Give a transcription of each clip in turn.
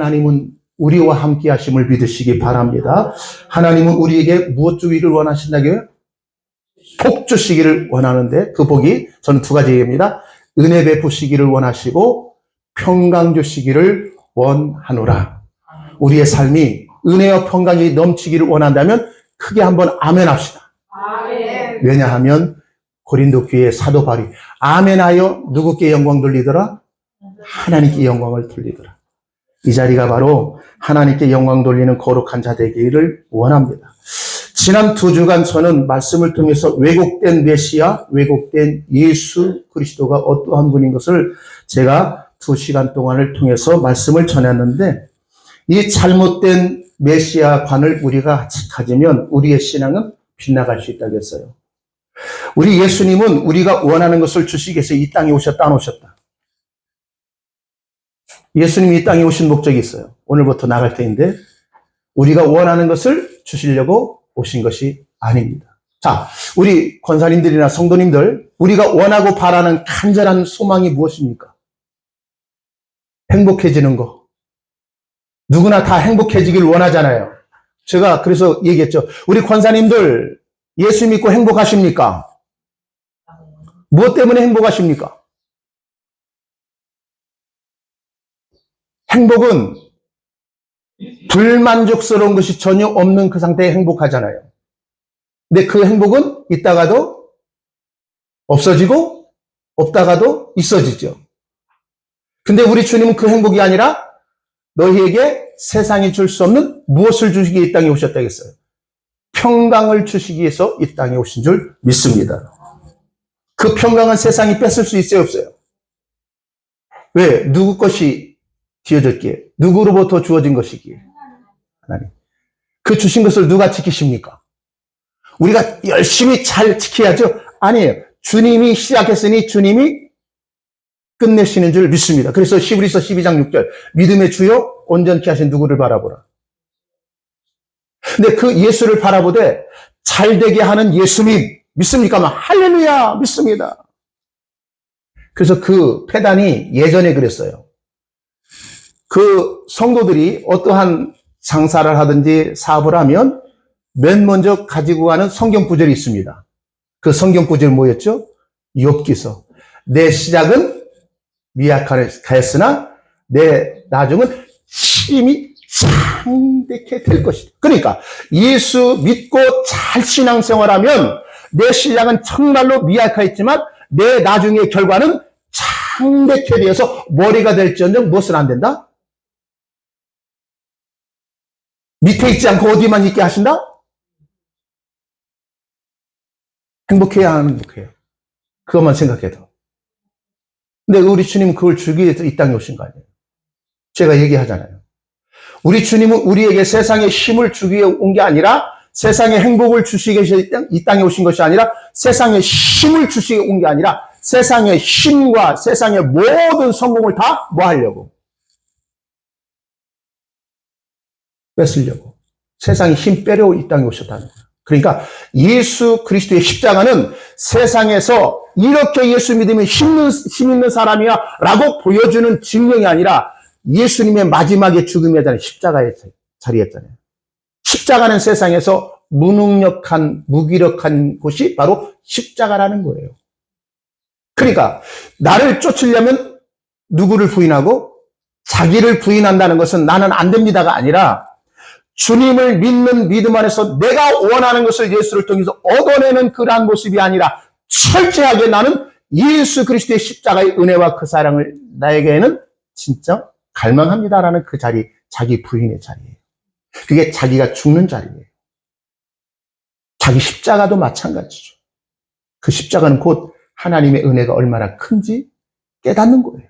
하나님은 우리와 함께 하심을 믿으시기 바랍니다. 하나님은 우리에게 무엇 주기를 원하신다고요? 복 주시기를 원하는데 그 복이 저는 두 가지입니다. 은혜 베푸시기를 원하시고 평강 주시기를 원하노라. 우리의 삶이 은혜와 평강이 넘치기를 원한다면 크게 한번 아멘 합시다. 아멘. 왜냐하면 고린도 교회 사도 바울이 아멘하여 누구께 영광 돌리더라? 하나님께 영광을 돌리더라. 이 자리가 바로 하나님께 영광 돌리는 거룩한 자 되기를 원합니다. 지난 2주간 저는 말씀을 통해서 왜곡된 메시아, 왜곡된 예수 그리스도가 어떠한 분인 것을 제가 2시간 동안을 통해서 말씀을 전했는데 이 잘못된 메시아관을 우리가 가지면 우리의 신앙은 빗나갈 수 있다고 했어요. 우리 예수님은 우리가 원하는 것을 주시기 위해서 이 땅에 오셨다 안 오셨다? 예수님이 이 땅에 오신 목적이 있어요. 오늘부터 나갈 때인데 우리가 원하는 것을 주시려고 오신 것이 아닙니다. 자, 우리 권사님들이나 성도님들, 우리가 원하고 바라는 간절한 소망이 무엇입니까? 행복해지는 거. 누구나 다 행복해지길 원하잖아요. 제가 그래서 얘기했죠. 우리 권사님들 예수 믿고 행복하십니까? 무엇 때문에 행복하십니까? 행복은 불만족스러운 것이 전혀 없는 그 상태에 행복하잖아요. 근데 그 행복은 있다가도 없어지고 없다가도 있어지죠. 근데 우리 주님은 그 행복이 아니라 너희에게 세상이 줄 수 없는 무엇을 주시기 위해 이 땅에 오셨다고 했어요? 평강을 주시기 위해서 이 땅에 오신 줄 믿습니다. 그 평강은 세상이 뺏을 수 있어요, 없어요? 왜? 누구 것이 지어졌기에? 누구로부터 주어진 것이기에? 하나님. 그 주신 것을 누가 지키십니까? 우리가 열심히 잘 지켜야죠? 아니에요. 주님이 시작했으니 주님이 끝내시는 줄 믿습니다. 그래서 히브리서 12장 6절 믿음의 주요 온전케 하신 누구를 바라보라. 근데 그 예수를 바라보되 잘되게 하는 예수님 믿습니까? 할렐루야 믿습니다. 그래서 그 패단이 예전에 그랬어요. 그 성도들이 어떠한 장사를 하든지 사업을 하면 맨 먼저 가지고 가는 성경 구절이 있습니다. 그 성경 구절이 뭐였죠? 욥기서. 내 시작은 미약하였으나 내 나중은 심히 창대케 될 것이다. 그러니까 예수 믿고 잘 신앙생활하면 내 시작은 정말로 미약하였지만 내 나중의 결과는 창대케 되어서 머리가 될지언정 무엇은 안 된다? 밑에 있지 않고 어디만 있게 하신다? 행복해야 행복해요. 그것만 생각해도. 근데 우리 주님은 그걸 주기 위해서 이 땅에 오신 거 아니에요. 제가 얘기하잖아요. 우리 주님은 우리에게 세상의 힘을 주기 위해 온 게 아니라 세상의 행복을 주시기 위해서 이 땅에 오신 것이 아니라 세상의 힘을 주시기 위해 온 게 아니라 세상의 힘과 세상의 모든 성공을 다 뭐 하려고? 뺏으려고. 세상의 힘 빼려고 이 땅에 오셨다는 거예요. 그러니까 예수 그리스도의 십자가는 세상에서 이렇게 예수 믿으면 힘 있는 사람이야 라고 보여주는 증명이 아니라 예수님의 마지막에 죽음이었잖아요. 십자가의 자리였잖아요. 십자가는 세상에서 무능력한, 무기력한 곳이 바로 십자가라는 거예요. 그러니까 나를 쫓으려면 누구를 부인하고 자기를 부인한다는 것은 나는 안 됩니다가 아니라 주님을 믿는 믿음 안에서 내가 원하는 것을 예수를 통해서 얻어내는 그러한 모습이 아니라 철저하게 나는 예수 그리스도의 십자가의 은혜와 그 사랑을 나에게는 진짜 갈망합니다라는 그 자리, 자기 부인의 자리예요. 그게 자기가 죽는 자리예요. 자기 십자가도 마찬가지죠. 그 십자가는 곧 하나님의 은혜가 얼마나 큰지 깨닫는 거예요.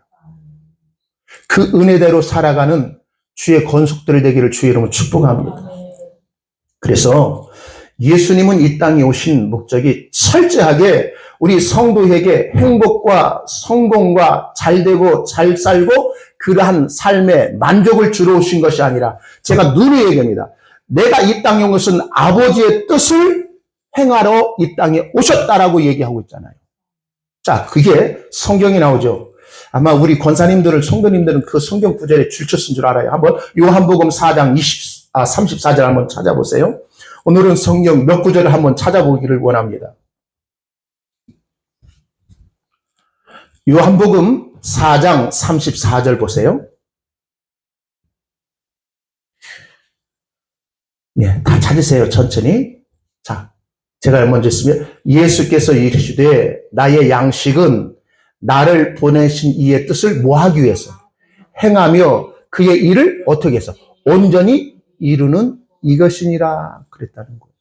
그 은혜대로 살아가는 주의 건속들 되기를 주의 이름으로 축복합니다. 그래서 예수님은 이 땅에 오신 목적이 철저하게 우리 성도에게 행복과 성공과 잘되고 잘 살고 그러한 삶의 만족을 주러 오신 것이 아니라 제가 누누이 얘기합니다. 내가 이 땅에 온 것은 아버지의 뜻을 행하러 이 땅에 오셨다라고 얘기하고 있잖아요. 자, 그게 성경에 나오죠. 아마 우리 권사님들은, 성도님들은 그 성경 구절에 줄쳤은 줄 알아요. 한번 요한복음 4장 34절 한번 찾아보세요. 오늘은 성경 몇 구절을 한번 찾아보기를 원합니다. 요한복음 4장 34절 보세요. 예, 다 찾으세요. 천천히. 자, 제가 먼저 했으면 예수께서 이르시되 나의 양식은 나를 보내신 이의 뜻을 뭐하기 위해서 행하며 그의 일을 어떻게 해서 온전히 이루는 이것이니라 그랬다는 거예요.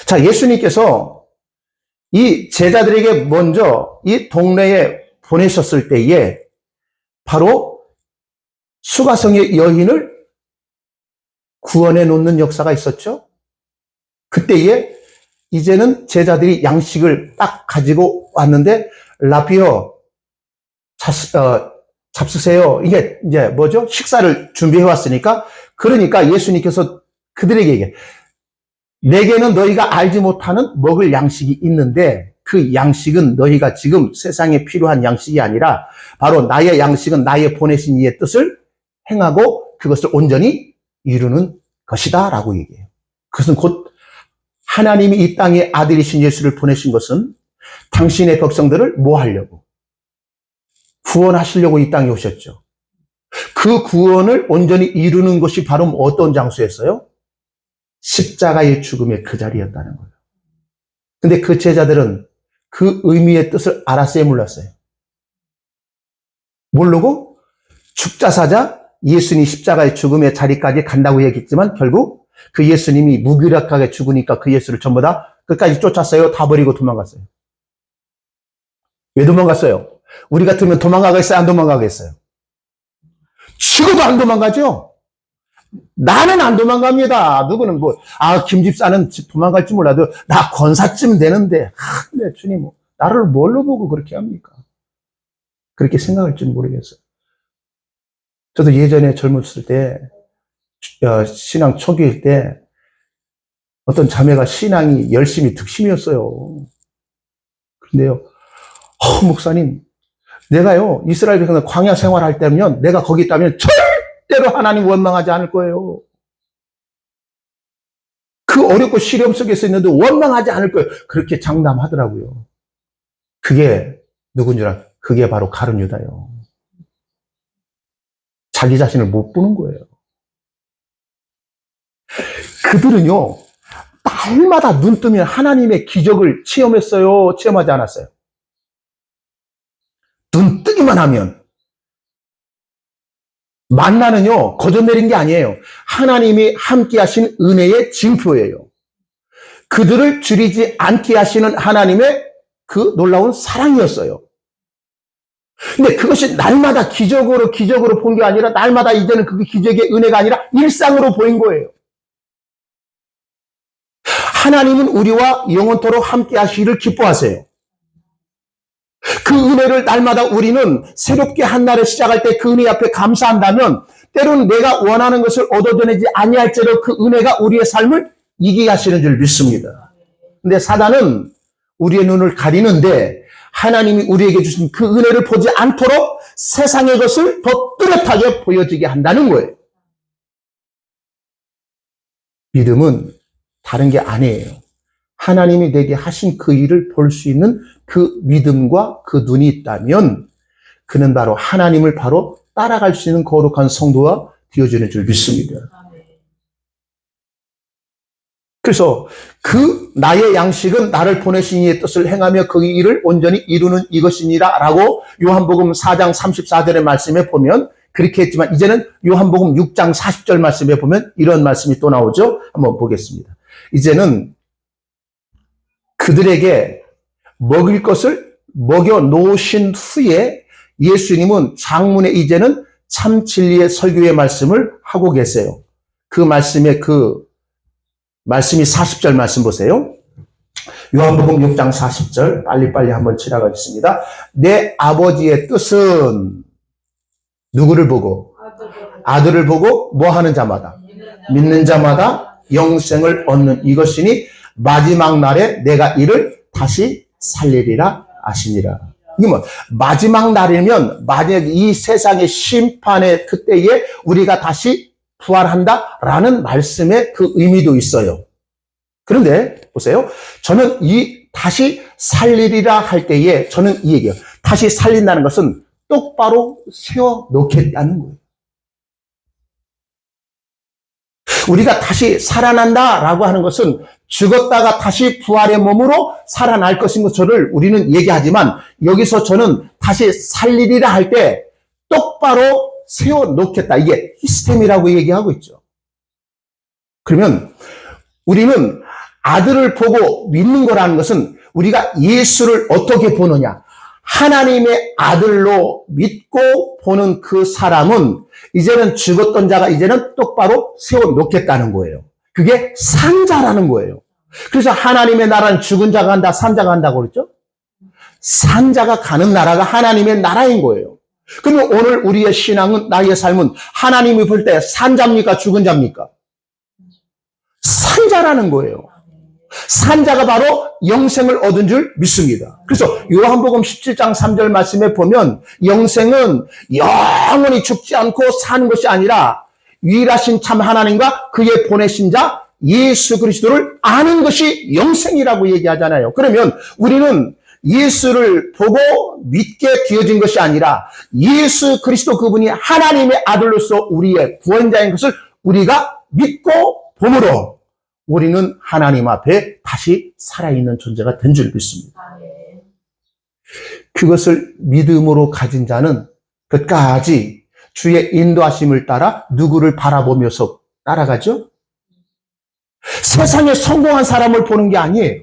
자, 예수님께서 이 제자들에게 먼저 이 동네에 보내셨을 때에 바로 수가성의 여인을 구원해 놓는 역사가 있었죠. 그때에 이제는 제자들이 양식을 딱 가지고 왔는데 라비어 잡수세요. 이게 이제 뭐죠? 식사를 준비해 왔으니까 그러니까 예수님께서 그들에게 얘기해. 내게는 너희가 알지 못하는 먹을 양식이 있는데 그 양식은 너희가 지금 세상에 필요한 양식이 아니라 바로 나의 양식은 나의 보내신 이의 뜻을 행하고 그것을 온전히 이루는 것이다 라고 얘기해요. 그것은 곧 하나님이 이 땅에 아들이신 예수를 보내신 것은 당신의 백성들을 뭐 하려고? 구원하시려고 이 땅에 오셨죠. 그 구원을 온전히 이루는 것이 바로 어떤 장소였어요? 십자가의 죽음의 그 자리였다는 거예요. 근데 그 제자들은 그 의미의 뜻을 알았어요, 몰랐어요? 모르고 죽자 사자 예수님 십자가의 죽음의 자리까지 간다고 얘기했지만 결국 그 예수님이 무기력하게 죽으니까 그 예수를 전부 다 끝까지 쫓았어요. 다 버리고 도망갔어요. 왜 도망갔어요? 우리 같으면 도망가겠어요? 안 도망가겠어요? 죽어도 안 도망가죠? 나는 안 도망갑니다. 누구는 김 집사는 도망갈지 몰라도 나 권사쯤 되는데, 네, 주님, 나를 뭘로 보고 그렇게 합니까? 그렇게 생각할지 모르겠어요. 저도 예전에 젊었을 때, 신앙 초기일 때, 어떤 자매가 신앙이 열심히 득심이었어요. 근데요, 목사님, 내가요, 이스라엘 백성들 광야 생활할 때면, 내가 거기 있다면 절대로 하나님 원망하지 않을 거예요. 그 어렵고 시련 속에서 있는데 원망하지 않을 거예요. 그렇게 장담하더라고요. 그게 누군지 알아요? 그게 바로 가룟 유다예요. 자기 자신을 못 보는 거예요. 그들은요, 날마다 눈 뜨면 하나님의 기적을 체험했어요? 체험하지 않았어요? 눈 뜨기만 하면. 만나는요, 거저 내린 게 아니에요. 하나님이 함께 하신 은혜의 징표예요. 그들을 줄이지 않게 하시는 하나님의 그 놀라운 사랑이었어요. 근데 그것이 날마다 기적으로 본 게 아니라 날마다 이제는 그게 기적의 은혜가 아니라 일상으로 보인 거예요. 하나님은 우리와 영원토록 함께 하시기를 기뻐하세요. 그 은혜를 날마다 우리는 새롭게 한 날을 시작할 때 그 은혜 앞에 감사한다면 때로는 내가 원하는 것을 얻어내지 아니할지라도 그 은혜가 우리의 삶을 이기게 하시는 줄 믿습니다. 근데 사단은 우리의 눈을 가리는데 하나님이 우리에게 주신 그 은혜를 보지 않도록 세상의 것을 더 뚜렷하게 보여지게 한다는 거예요. 믿음은 다른 게 아니에요. 하나님이 내게 하신 그 일을 볼 수 있는 그 믿음과 그 눈이 있다면 그는 바로 하나님을 바로 따라갈 수 있는 거룩한 성도가 되어지는 줄 믿습니다. 그래서 그 나의 양식은 나를 보내신 이의 뜻을 행하며 그 일을 온전히 이루는 이것이니라 라고 요한복음 4장 34절의 말씀에 보면 그렇게 했지만 이제는 요한복음 6장 40절 말씀에 보면 이런 말씀이 또 나오죠. 한번 보겠습니다. 이제는 그들에게 먹을 것을 먹여 놓으신 후에 예수님은 장문에 이제는 참 진리의 설교의 말씀을 하고 계세요. 그 말씀이 40절 말씀 보세요. 요한복음 6장 40절 빨리빨리 한번 지나가겠습니다. 내 아버지의 뜻은 누구를 보고? 아들을 보고 뭐 하는 자마다? 믿는 자마다 영생을 얻는 이것이니 마지막 날에 내가 이를 다시 살리리라 아시니라. 이게 뭐 마지막 날이면 만약 이 세상의 심판의 그때에 우리가 다시 부활한다라는 말씀의 그 의미도 있어요. 그런데 보세요. 저는 이 다시 살리리라 할 때에 저는 이 얘기예요. 다시 살린다는 것은 똑바로 세워놓겠다는 거예요. 우리가 다시 살아난다라고 하는 것은 죽었다가 다시 부활의 몸으로 살아날 것인 것을 우리는 얘기하지만 여기서 저는 다시 살리리라 할 때 똑바로 세워놓겠다. 이게 시스템이라고 얘기하고 있죠. 그러면 우리는 아들을 보고 믿는 거라는 것은 우리가 예수를 어떻게 보느냐. 하나님의 아들로 믿고 보는 그 사람은 이제는 죽었던 자가 이제는 똑바로 세워놓겠다는 거예요. 그게 산 자라는 거예요. 그래서 하나님의 나라는 죽은 자가 간다, 산 자가 간다고 그랬죠? 산 자가 가는 나라가 하나님의 나라인 거예요. 그러면 오늘 우리의 신앙은, 나의 삶은 하나님이 볼 때 산 자입니까? 죽은 자입니까? 산 자라는 거예요. 산자가 바로 영생을 얻은 줄 믿습니다. 그래서 요한복음 17장 3절 말씀에 보면 영생은 영원히 죽지 않고 사는 것이 아니라 유일하신 참 하나님과 그의 보내신 자 예수 그리스도를 아는 것이 영생이라고 얘기하잖아요. 그러면 우리는 예수를 보고 믿게 되어진 것이 아니라 예수 그리스도 그분이 하나님의 아들로서 우리의 구원자인 것을 우리가 믿고 봄으로 우리는 하나님 앞에 다시 살아있는 존재가 된 줄 믿습니다. 그것을 믿음으로 가진 자는 끝까지 주의 인도하심을 따라 누구를 바라보면서 따라가죠? 세상에 성공한 사람을 보는 게 아니에요.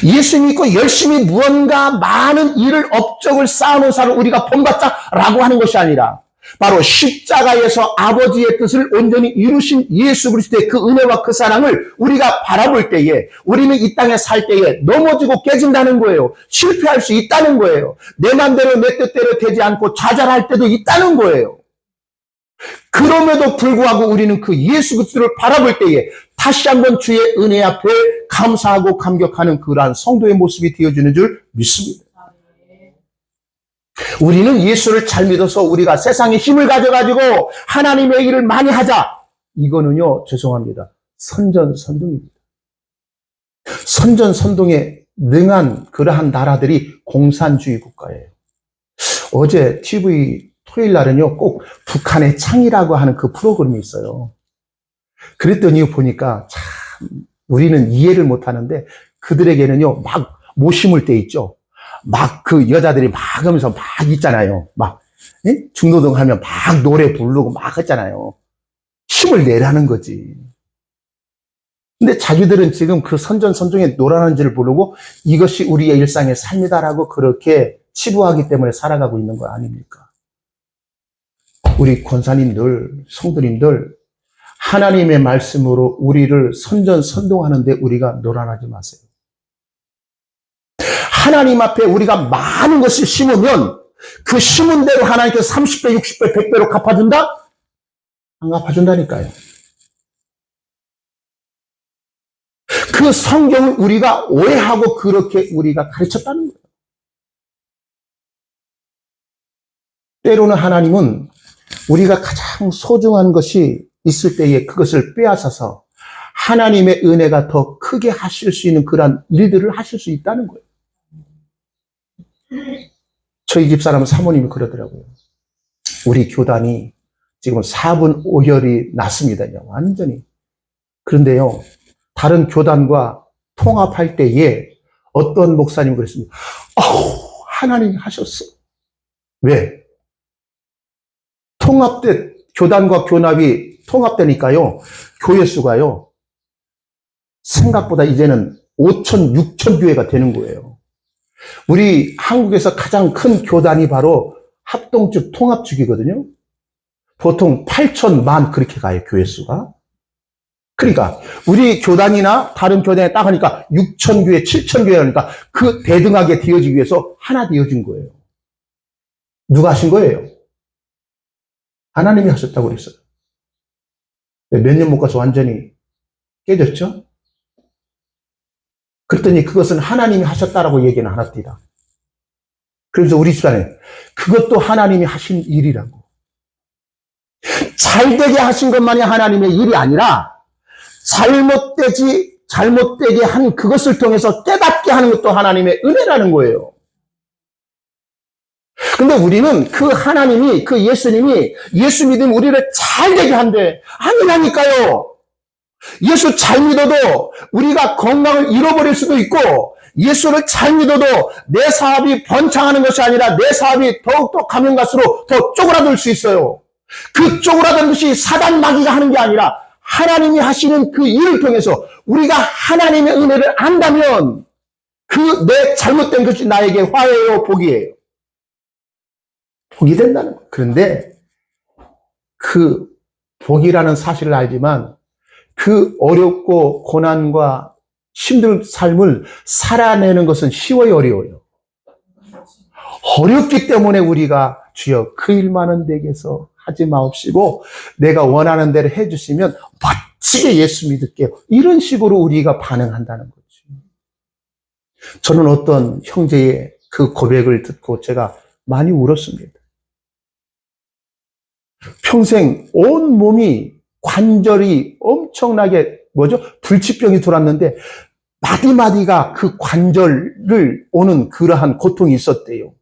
예수 믿고 열심히 무언가 많은 일을 업적을 쌓아놓은 사람을 우리가 본받자라고 하는 것이 아니라 바로 십자가에서 아버지의 뜻을 온전히 이루신 예수 그리스도의 그 은혜와 그 사랑을 우리가 바라볼 때에 우리는 이 땅에 살 때에 넘어지고 깨진다는 거예요. 실패할 수 있다는 거예요. 내 맘대로 내 뜻대로 되지 않고 좌절할 때도 있다는 거예요. 그럼에도 불구하고 우리는 그 예수 그리스도를 바라볼 때에 다시 한번 주의 은혜 앞에 감사하고 감격하는 그러한 성도의 모습이 되어지는 줄 믿습니다. 우리는 예수를 잘 믿어서 우리가 세상에 힘을 가져가지고 하나님의 일을 많이 하자. 이거는요, 죄송합니다. 선전선동입니다. 선전선동에 능한 그러한 나라들이 공산주의 국가예요. 어제 TV 토요일 날은요, 꼭 북한의 창이라고 하는 그 프로그램이 있어요. 그랬더니 보니까 참 우리는 이해를 못하는데 그들에게는요, 막 못 심을 때 있죠. 막 그 여자들이 막 하면서 막 있잖아요. 막 중노동 하면 막 노래 부르고 막 했잖아요. 힘을 내라는 거지. 근데 자기들은 지금 그 선전선동에 노라는 줄 모르고 이것이 우리의 일상의 삶이다라고 그렇게 치부하기 때문에 살아가고 있는 거 아닙니까? 우리 권사님들, 성도님들 하나님의 말씀으로 우리를 선전선동하는데 우리가 노란하지 마세요. 하나님 앞에 우리가 많은 것을 심으면 그 심은 대로 하나님께서 30배, 60배, 100배로 갚아준다? 안 갚아준다니까요. 그 성경을 우리가 오해하고 그렇게 우리가 가르쳤다는 거예요. 때로는 하나님은 우리가 가장 소중한 것이 있을 때에 그것을 빼앗아서 하나님의 은혜가 더 크게 하실 수 있는 그런 일들을 하실 수 있다는 거예요. 저희 집사람 사모님이 그러더라고요. 우리 교단이 지금 4분 5혈이 났습니다. 완전히. 그런데요, 다른 교단과 통합할 때에 어떤 목사님이 그랬습니다. 하나님이 하셨어. 왜? 교단과 교납이 통합되니까요, 교회 수가요, 생각보다 이제는 5천, 6천 교회가 되는 거예요. 우리 한국에서 가장 큰 교단이 바로 합동축, 통합축이거든요. 보통 8천, 만 그렇게 가요, 교회 수가. 그러니까 우리 교단이나 다른 교단에 딱 하니까 6천 교회, 7천 교회 하니까 그 대등하게 되어지기 위해서 하나 되어진 거예요. 누가 하신 거예요? 하나님이 하셨다고 그랬어요. 몇 년 못 가서 완전히 깨졌죠? 그랬더니 그것은 하나님이 하셨다라고 얘기는 안 합니다. 그래서 우리 집안에 그것도 하나님이 하신 일이라고. 잘되게 하신 것만이 하나님의 일이 아니라 잘못되게 한 그것을 통해서 깨닫게 하는 것도 하나님의 은혜라는 거예요. 근데 우리는 그 하나님이, 그 예수님이 예수 믿으면 우리를 잘되게 한대. 아니라니까요. 예수 잘 믿어도 우리가 건강을 잃어버릴 수도 있고, 예수를 잘 믿어도 내 사업이 번창하는 것이 아니라 내 사업이 더욱더 가면 갈수록 더 쪼그라들 수 있어요. 그 쪼그라드는 것이 사단 마귀가 하는 게 아니라 하나님이 하시는 그 일을 통해서 우리가 하나님의 은혜를 안다면 그 내 잘못된 것이 나에게 화해요, 복이에요. 복이 된다는 거예요. 그런데 그 복이라는 사실을 알지만 그 어렵고 고난과 힘든 삶을 살아내는 것은 쉬워요, 어려워요? 어렵기 때문에 우리가 주여 그 일만은 내게서 하지 마옵시고 내가 원하는 대로 해주시면 멋지게 예수 믿을게요. 이런 식으로 우리가 반응한다는 거죠. 저는 어떤 형제의 그 고백을 듣고 제가 많이 울었습니다. 평생 온 몸이 관절이 엄청나게 불치병이 돌았는데 마디마디가 그 관절을 오는 그러한 고통이 있었대요.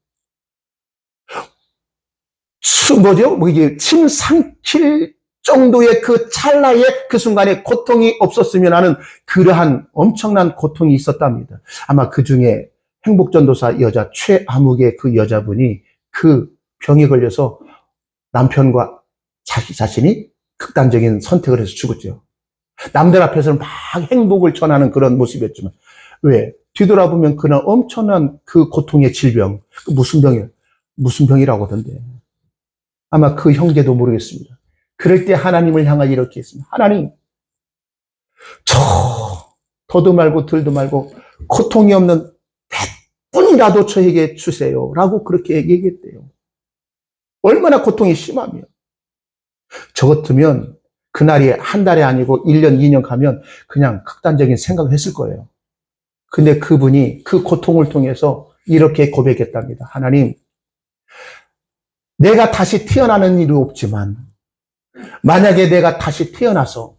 이게 침 삼킬 정도의 그 찰나의 그 순간에 고통이 없었으면 하는 그러한 엄청난 고통이 있었답니다. 아마 그 중에 행복전도사 여자 최아묵의 그 여자분이 그 병에 걸려서 남편과 자기 자신이 극단적인 선택을 해서 죽었죠. 남들 앞에서는 막 행복을 전하는 그런 모습이었지만 왜? 뒤돌아보면 그런 엄청난 그 고통의 질병, 무슨 병이라고 하던데. 아마 그 형제도 모르겠습니다. 그럴 때 하나님을 향하여 이렇게 했습니다. 하나님, 더도 말고 덜도 말고 고통이 없는 100분이라도 저에게 주세요. 라고 그렇게 얘기했대요. 얼마나 고통이 심하며. 저 같으면 그날이 한 달이 아니고 1년, 2년 가면 그냥 극단적인 생각을 했을 거예요. 근데 그분이 그 고통을 통해서 이렇게 고백했답니다. 하나님, 내가 다시 태어나는 일은 없지만 만약에 내가 다시 태어나서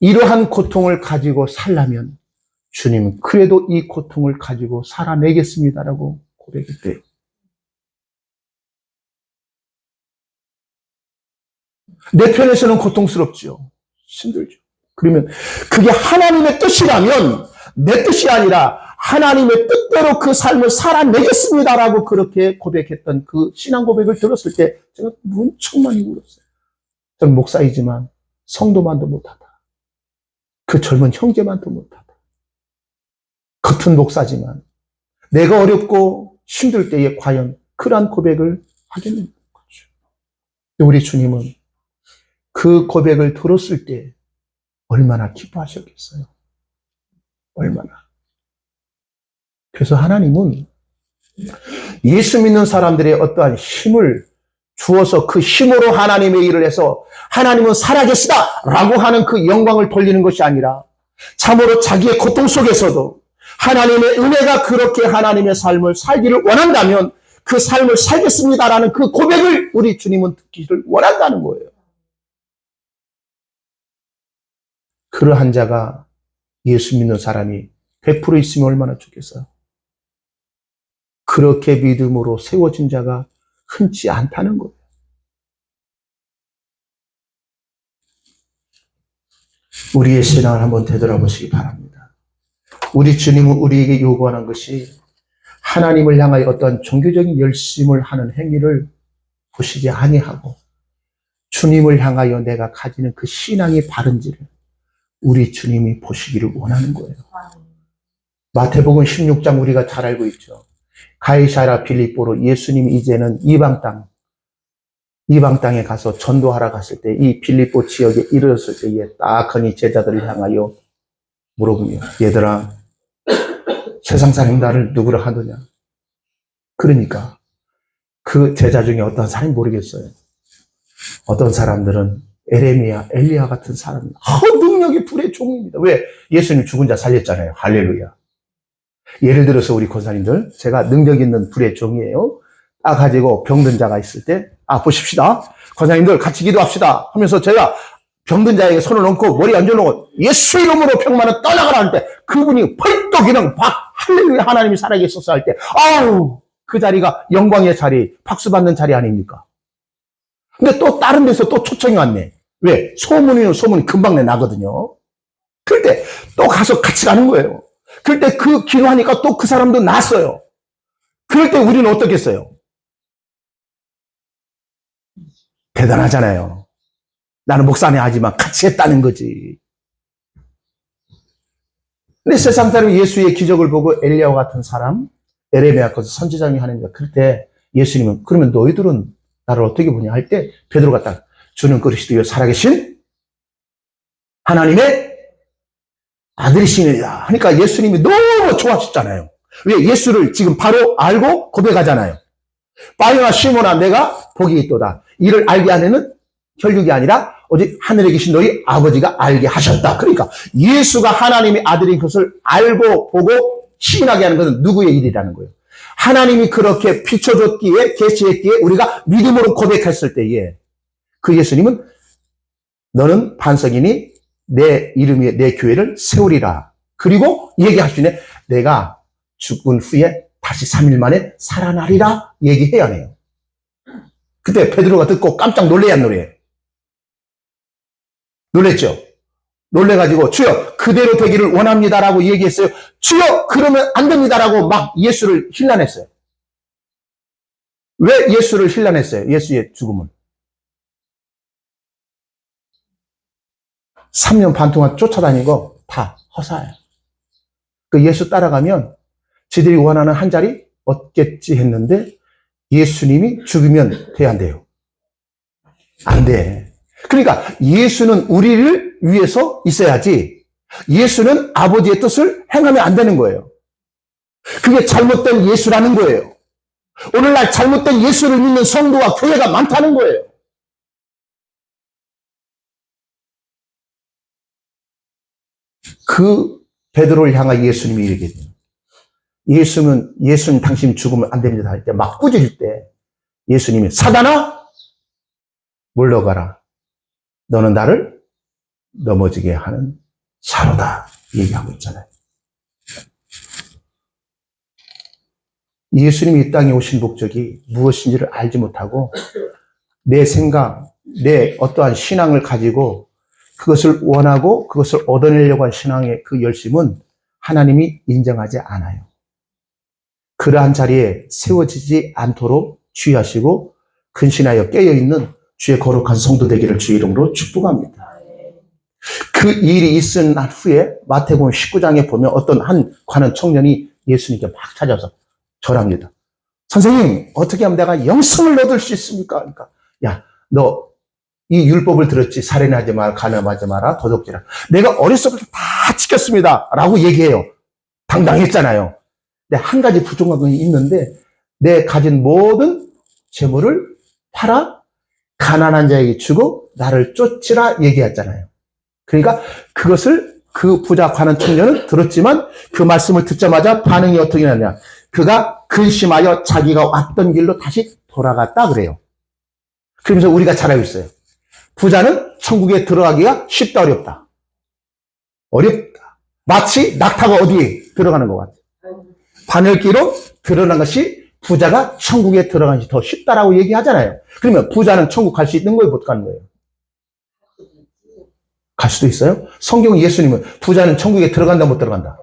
이러한 고통을 가지고 살려면 주님, 그래도 이 고통을 가지고 살아내겠습니다라고 고백했대요. 내 편에서는 고통스럽죠. 힘들죠. 그러면 그게 하나님의 뜻이라면 내 뜻이 아니라 하나님의 뜻대로 그 삶을 살아내겠습니다라고 그렇게 고백했던 그 신앙 고백을 들었을 때 제가 무척 많이 울었어요. 저는 목사이지만 성도만도 못하다. 그 젊은 형제만도 못하다. 겉은 목사지만 내가 어렵고 힘들 때에 과연 그러한 고백을 하겠는 거죠. 우리 주님은 그 고백을 들었을 때 얼마나 기뻐하셨겠어요. 얼마나. 그래서 하나님은 예수 믿는 사람들의 어떠한 힘을 주어서 그 힘으로 하나님의 일을 해서 하나님은 살아계시다 라고 하는 그 영광을 돌리는 것이 아니라 참으로 자기의 고통 속에서도 하나님의 은혜가 그렇게 하나님의 삶을 살기를 원한다면 그 삶을 살겠습니다라는 그 고백을 우리 주님은 듣기를 원한다는 거예요. 그러한 자가 예수 믿는 사람이 100% 있으면 얼마나 좋겠어요. 그렇게 믿음으로 세워진 자가 흔치 않다는 거예요. 우리의 신앙을 한번 되돌아보시기 바랍니다. 우리 주님은 우리에게 요구하는 것이 하나님을 향하여 어떤 종교적인 열심을 하는 행위를 보시지 아니하고 주님을 향하여 내가 가지는 그 신앙의 바른지를 우리 주님이 보시기를 원하는 거예요. 마태복음 16장 우리가 잘 알고 있죠. 가이사랴 빌립보로 예수님이 이제는 이방 땅에 가서 전도하러 갔을 때 이 빌립보 지역에 이르렀을 때에 딱하니 제자들을 향하여 물어보며 얘들아 세상 사람이 나를 누구라 하느냐. 그러니까 그 제자 중에 어떤 사람이 모르겠어요. 어떤 사람들은 에레미야, 엘리야 같은 사람, 능력의 불의 종입니다. 왜? 예수님 죽은 자 살렸잖아요. 할렐루야. 예를 들어서 우리 권사님들, 제가 능력 있는 불의 종이에요. 가지고 병든 자가 있을 때, 보십시다. 권사님들 같이 기도합시다 하면서 제가 병든 자에게 손을 얹고 머리 얹어놓고 예수 이름으로 병만은 떠나가라 할 때 그분이 펄떡 그냥 할렐루야 하나님이 살아계셔서 할 때, 그 자리가 영광의 자리, 박수 받는 자리 아닙니까? 근데 또 다른 데서 또 초청이 왔네. 왜? 소문이 금방 나거든요. 그럴 때 또 가서 같이 가는 거예요. 그럴 때 그 기도하니까 또 그 사람도 났어요. 그럴 때 우리는 어떻겠어요? 대단하잖아요. 나는 목사님 하지만 같이 했다는 거지. 근데 세상 사람이 예수의 기적을 보고 엘리야와 같은 사람, 에레미야 같은 선지자님이 하는데, 그럴 때 예수님은 그러면 너희들은 나를 어떻게 보냐 할 때 베드로 갔다 주는 그리스도여 살아계신 하나님의 아들이시니라 하니까 예수님이 너무 좋아하셨잖아요. 왜? 예수를 지금 바로 알고 고백하잖아요. 바요나 시몬아 내가 복이 있도다. 이를 알게 하려는 혈육이 아니라 오직 하늘에 계신 너희 아버지가 알게 하셨다. 그러니까 예수가 하나님의 아들인 것을 알고 보고 시인하게 하는 것은 누구의 일이라는 거예요. 하나님이 그렇게 비춰줬기에 계시했기에 우리가 믿음으로 고백했을 때에 그 예수님은 너는 반석이니 내 이름이 내 교회를 세우리라. 그리고 얘기하시네. 내가 죽은 후에 다시 3일 만에 살아나리라 얘기해야 해요. 그때 베드로가 듣고 깜짝 놀래야 노래. 놀랬죠? 놀래가지고 주여 그대로 되기를 원합니다라고 얘기했어요. 주여 그러면 안 됩니다라고 막 예수를 힐난했어요. 왜 예수를 힐난했어요? 예수의 죽음을. 3년 반 동안 쫓아다니고 다 허사예요. 그 예수 따라가면 지들이 원하는 한 자리 얻겠지 했는데 예수님이 죽으면 돼, 안 돼요? 안 돼. 그러니까 예수는 우리를 위해서 있어야지 예수는 아버지의 뜻을 행하면 안 되는 거예요. 그게 잘못된 예수라는 거예요. 오늘날 잘못된 예수를 믿는 성도와 교회가 많다는 거예요. 그 베드로를 향하여 예수님이 이르게 돼요. 예수는 당신 죽으면 안 됩니다 할 때 막 꾸짖을 때 예수님이 사단아 물러가라. 너는 나를 넘어지게 하는 사로다 얘기하고 있잖아요. 예수님이 이 땅에 오신 목적이 무엇인지를 알지 못하고 내 생각, 내 어떠한 신앙을 가지고 그것을 원하고 그것을 얻어내려고 한 신앙의 그 열심은 하나님이 인정하지 않아요. 그러한 자리에 세워지지 않도록 주의하시고 근신하여 깨어있는 주의 거룩한 성도 되기를 주의 이름으로 축복합니다. 그 일이 있은 날 후에 마태복음 19장에 보면 어떤 한 관원 청년이 예수님께 막 찾아서 절합니다. 선생님 어떻게 하면 내가 영생을 얻을 수 있습니까? 그러니까 야 너 이 율법을 들었지? 살인하지 마라, 간음하지 마라, 도둑질하라. 내가 어렸을 때부터 다 지켰습니다 라고 얘기해요. 당당했잖아요. 근데 한 가지 부족한 건 있는데 내 가진 모든 재물을 팔아 가난한 자에게 주고 나를 쫓으라 얘기했잖아요. 그러니까 그것을 그 부자 관원 청년은 들었지만 그 말씀을 듣자마자 반응이 어떻게 나냐. 그가 근심하여 자기가 왔던 길로 다시 돌아갔다 그래요. 그러면서 우리가 잘 알고 있어요. 부자는 천국에 들어가기가 쉽다 어렵다. 어렵다. 마치 낙타가 어디에 들어가는 것 같아요. 바늘기로 드러난 것이 부자가 천국에 들어가는 것이 더 쉽다라고 얘기하잖아요. 그러면 부자는 천국 갈 수 있는 거예요? 못 가는 거예요? 갈 수도 있어요? 성경 예수님은 부자는 천국에 들어간다 못 들어간다?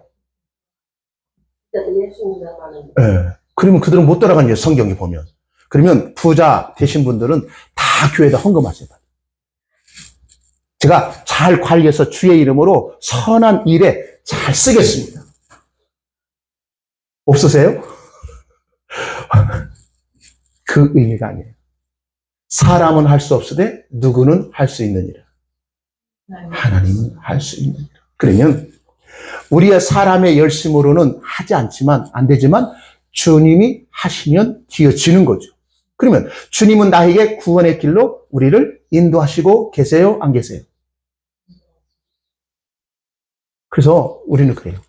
네. 그러면 그들은 못 들어가는 거예요. 성경이 보면. 그러면 부자 되신 분들은 다 교회에다 헌금하세요. 제가 잘 관리해서 주의 이름으로 선한 일에 잘 쓰겠습니다. 없으세요? 그 의미가 아니에요. 사람은 할 수 없으되 누구는 할 수 있느니라. 하나님은 할 수 있느니라. 그러면 우리의 사람의 열심으로는 하지 않지만 안 되지만 주님이 하시면 되어지는 거죠. 그러면 주님은 나에게 구원의 길로 우리를 인도하시고 계세요? 안 계세요? 그래서 우리는 그래요.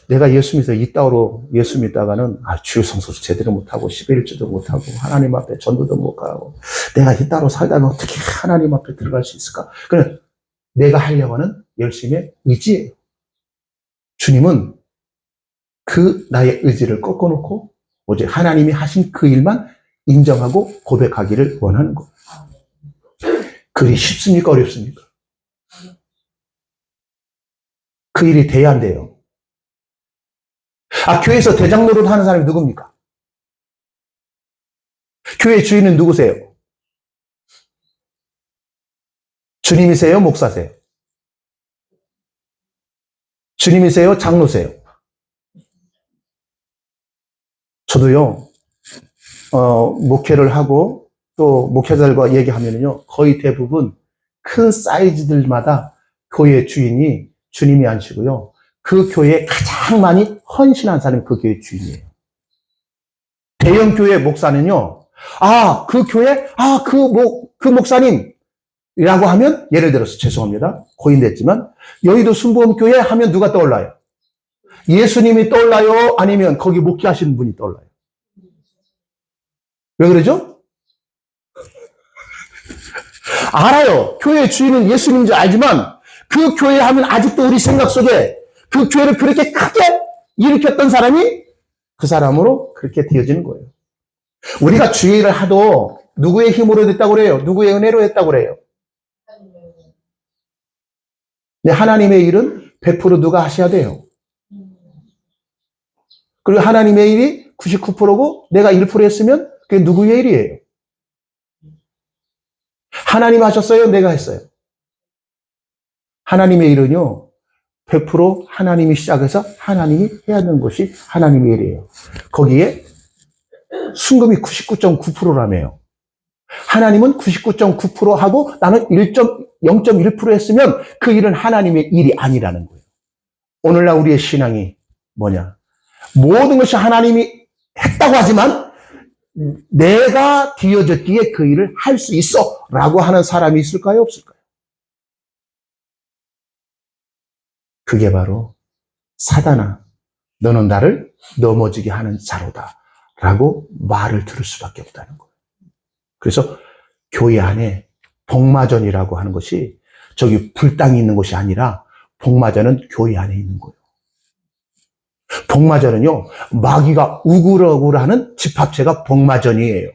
내가 예수 믿어 이 땅으로 예수 믿다가는 주일 성수도 제대로 못하고 11일주도 못하고 하나님 앞에 전도도 못 가고 내가 이 땅으로 살다가 어떻게 하나님 앞에 들어갈 수 있을까? 그냥 내가 하려고 하는 열심의 의지예요. 주님은 그 나의 의지를 꺾어놓고 오직 하나님이 하신 그 일만 인정하고 고백하기를 원하는 거예요. 그 일이 쉽습니까? 어렵습니까? 그 일이 돼야 안 돼요. 교회에서 대장 노릇 하는 사람이 누굽니까? 교회 주인은 누구세요? 주님이세요? 목사세요? 주님이세요? 장로세요? 저도요, 목회를 하고 또 목회자들과 얘기하면요, 거의 대부분 큰 사이즈들마다 교회 주인이 주님이 아니시고요, 그 교회에 가장 많이 헌신한 사람이 그 교회 주인이에요. 대형 교회 목사는요, 그 교회, 그 목사님이라고 하면, 예를 들어서 죄송합니다. 고인됐지만, 여의도 순복음교회 하면 누가 떠올라요? 예수님이 떠올라요? 아니면 거기 목회하시는 분이 떠올라요? 왜 그러죠? 알아요. 교회 주인은 예수님인 줄 알지만, 그 교회 하면 아직도 우리 생각 속에 그 교회를 그렇게 크게 일으켰던 사람이 그 사람으로 그렇게 되어지는 거예요. 우리가 주일을 하도 누구의 힘으로 됐다고 그래요? 누구의 은혜로 했다고 그래요? 하나님의 일은 100% 누가 하셔야 돼요. 그리고 하나님의 일이 99%고 내가 1% 했으면 그게 누구의 일이에요? 하나님 하셨어요? 내가 했어요? 하나님의 일은요, 100% 하나님이 시작해서 하나님이 해야 하는 것이 하나님의 일이에요. 거기에 순금이 99.9%라며요. 하나님은 99.9% 하고 나는 0.1% 했으면 그 일은 하나님의 일이 아니라는 거예요. 오늘날 우리의 신앙이 뭐냐? 모든 것이 하나님이 했다고 하지만 내가 뒤어졌기에 그 일을 할 수 있어 라고 하는 사람이 있을까요? 없을까요? 그게 바로 사단아, 너는 나를 넘어지게 하는 자로다 라고 말을 들을 수밖에 없다는 거예요. 그래서 교회 안에 복마전이라고 하는 것이 저기 불당이 있는 것이 아니라 복마전은 교회 안에 있는 거예요. 복마전은요, 마귀가 우글우글하는 집합체가 복마전이에요.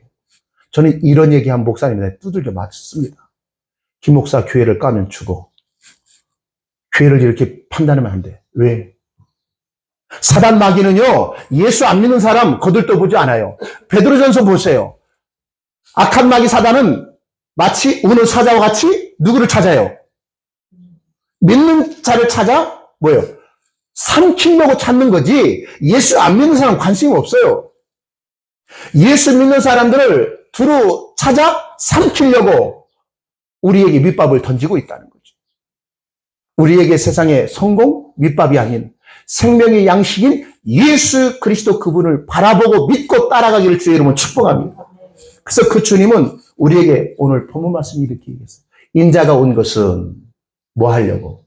저는 이런 얘기한 목사님한테 두들겨 맞습니다. 김 목사 교회를 까면 죽어. 교회를 이렇게 판단하면 안 돼. 왜? 사단 마귀는요, 예수 안 믿는 사람 거들떠보지 않아요. 베드로전서 보세요. 악한 마귀 사단은 마치 우는 사자와 같이 누구를 찾아요? 믿는 자를 찾아 뭐예요? 삼키려고 찾는 거지 예수 안 믿는 사람 관심이 없어요. 예수 믿는 사람들을 두루 찾아 삼키려고 우리에게 밑밥을 던지고 있다는 거죠. 우리에게 세상의 성공, 밑밥이 아닌 생명의 양식인 예수 그리스도 그분을 바라보고 믿고 따라가기를 주의 이름으로 축복합니다. 그래서 그 주님은 우리에게 오늘 본문 말씀이 이렇게 얘기했어요. 인자가 온 것은 뭐 하려고?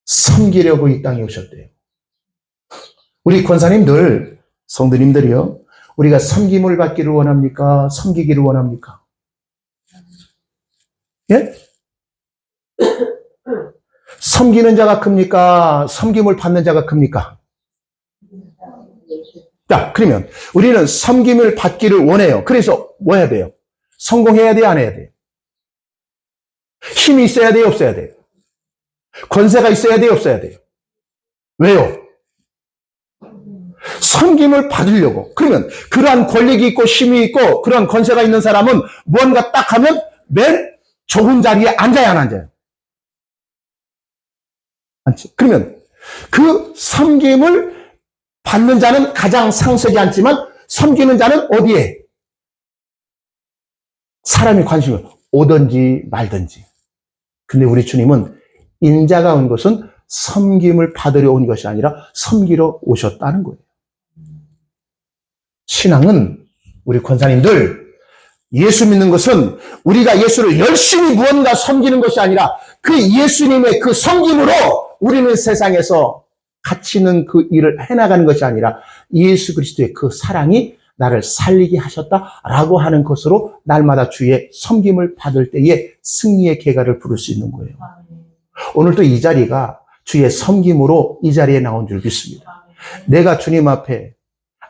섬기려고 이 땅에 오셨대요. 우리 권사님들, 성도님들이요, 우리가 섬김을 받기를 원합니까? 섬기기를 원합니까? 예? 섬기는 자가 큽니까? 섬김을 받는 자가 큽니까? 자, 그러면 우리는 섬김을 받기를 원해요. 그래서 뭐 해야 돼요? 성공해야 돼요? 안 해야 돼요? 힘이 있어야 돼요? 없어야 돼요? 권세가 있어야 돼요? 없어야 돼요? 왜요? 섬김을 받으려고. 그러면 그러한 권력이 있고 힘이 있고 그러한 권세가 있는 사람은 뭔가 딱 하면 맨 좋은 자리에 앉아야 안 앉아요? 앉지. 그러면 그 섬김을 받는 자는 가장 상석에 앉지만 섬기는 자는 어디에? 사람이 관심이 오든지 말든지. 근데 우리 주님은 인자가 온 것은 섬김을 받으려 온 것이 아니라 섬기러 오셨다는 거예요. 신앙은 우리 권사님들, 예수 믿는 것은 우리가 예수를 열심히 무언가 섬기는 것이 아니라 그 예수님의 그 섬김으로 우리는 세상에서 갇히는 그 일을 해나가는 것이 아니라 예수 그리스도의 그 사랑이 나를 살리게 하셨다라고 하는 것으로 날마다 주의 섬김을 받을 때에 승리의 계가를 부를 수 있는 거예요. 오늘도 이 자리가 주의 섬김으로 이 자리에 나온 줄 믿습니다. 내가 주님 앞에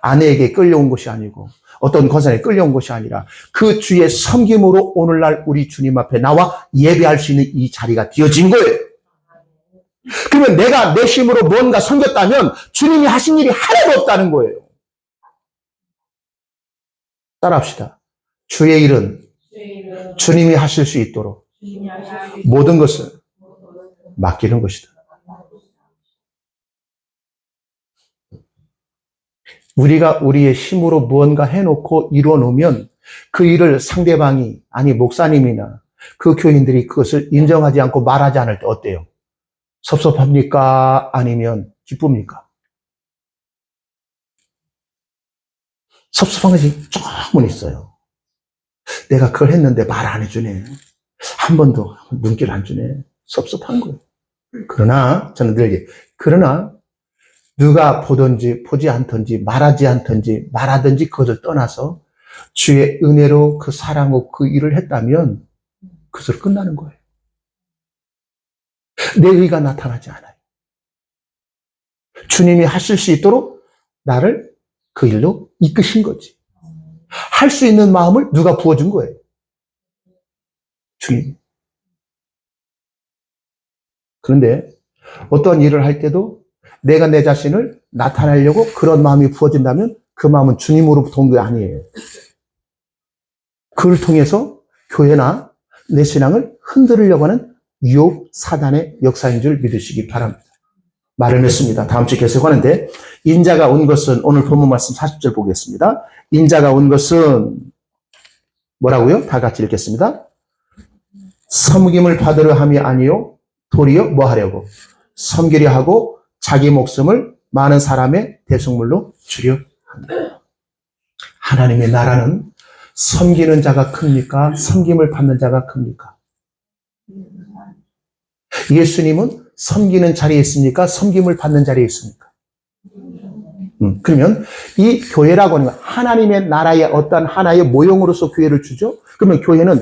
아내에게 끌려온 것이 아니고 어떤 권사에 끌려온 것이 아니라 그 주의 섬김으로 오늘날 우리 주님 앞에 나와 예배할 수 있는 이 자리가 되어진 거예요. 그러면 내가 내 힘으로 뭔가 섬겼다면 주님이 하신 일이 하나도 없다는 거예요. 따라합시다. 주의 일은 주님이 하실 수 있도록 모든 것을 맡기는 것이다. 우리가 우리의 힘으로 무언가 해놓고 이루어 놓으면 그 일을 상대방이, 아니 목사님이나 그 교인들이 그것을 인정하지 않고 말하지 않을 때 어때요? 섭섭합니까? 아니면 기쁩니까? 섭섭한 것이 조금은 있어요. 내가 그걸 했는데 말 안 해주네. 한 번도 눈길 안 주네. 섭섭한 거예요. 그러나 저는 늘 그러나 누가 보든지 보지 않든지 말하지 않든지 말하든지 그것을 떠나서 주의 은혜로 그 사랑으로 그 일을 했다면 그것으로 끝나는 거예요. 내 의가 나타나지 않아요. 주님이 하실 수 있도록 나를 그 일로 이끄신 거지. 할 수 있는 마음을 누가 부어준 거예요? 주님. 그런데 어떤 일을 할 때도 내가 내 자신을 나타내려고 그런 마음이 부어진다면 그 마음은 주님으로부터 온 게 아니에요. 그를 통해서 교회나 내 신앙을 흔들으려고 하는 유혹 사단의 역사인 줄 믿으시기 바랍니다. 말을 맺습니다. 다음 주에 계속하는데 인자가 온 것은 오늘 본문 말씀 40절 보겠습니다. 인자가 온 것은 뭐라고요? 다 같이 읽겠습니다. 섬김을 받으려 함이 아니요 도리어 뭐 하려고? 섬기려 하고 자기 목숨을 많은 사람의 대속물로 주려 합니다. 하나님의 나라는 섬기는 자가 큽니까? 섬김을 받는 자가 큽니까? 예수님은 섬기는 자리에 있습니까? 섬김을 받는 자리에 있습니까? 그러면 이 교회라고 하는 건 하나님의 나라의 어떤 하나의 모형으로서 교회를 주죠? 그러면 교회는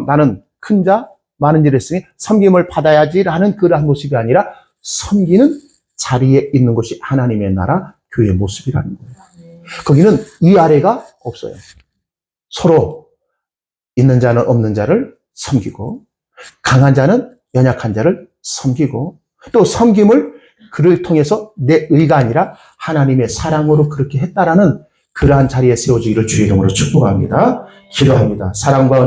나는 큰 자, 많은 일을 했으니 섬김을 받아야지라는 그러한 모습이 아니라 섬기는 자리에 있는 것이 하나님의 나라 교회의 모습이라는 거예요. 거기는 이 아래가 없어요. 서로 있는 자는 없는 자를 섬기고 강한 자는 연약한 자를 섬기고 또 섬김을 그를 통해서 내 의가 아니라 하나님의 사랑으로 그렇게 했다라는 그러한 자리에 세워지기를 주의 이름으로 축복합니다. 기도합니다. 사랑과